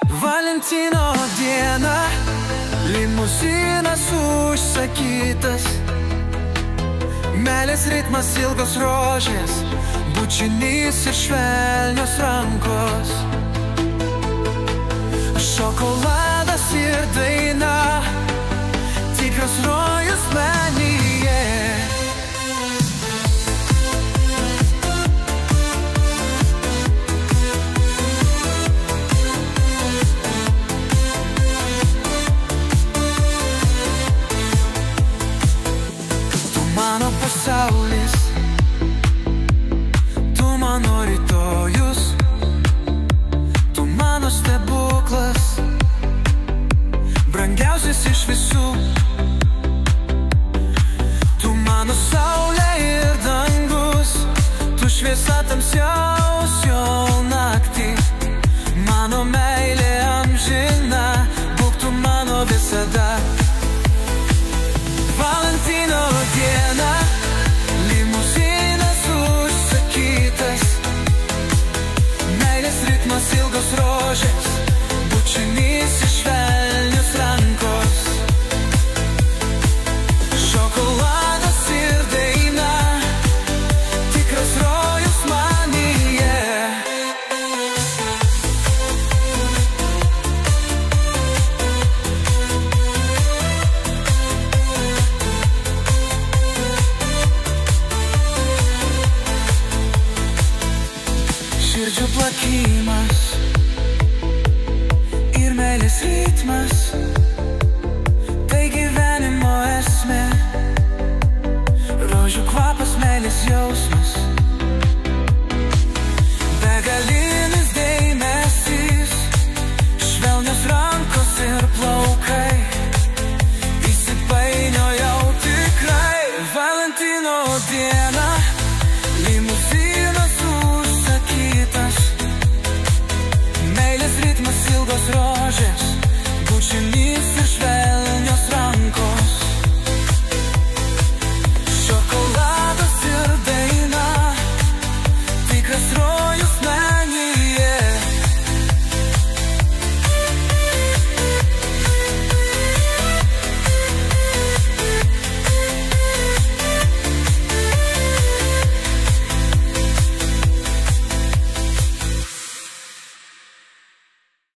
Valentino dieną limuzinas užsakytas, meilės ritmas ilgos rožės, bučinys ir švelnios rankos, šokoladas ir daina, tikras rojus manyje. Tu mano pasaulis, tu mano rytojus, tu mano stebuklas, brangiausias iš visų. Tu mano saulė ir dangus, tu šviesa tamsiausio naktį, mano meilė amžina, būk tu mano visada. Valentino dieną limuzinas užsakytas, meilės ritmas ilgos rožės, bučinys ir švelnios rankos, šokoladas ir daina, tikras rojus manyje. Širdžių plakimas ir meilės ritmas, tai gyvenimo esmė, rožių kvapas, meilės jausmas.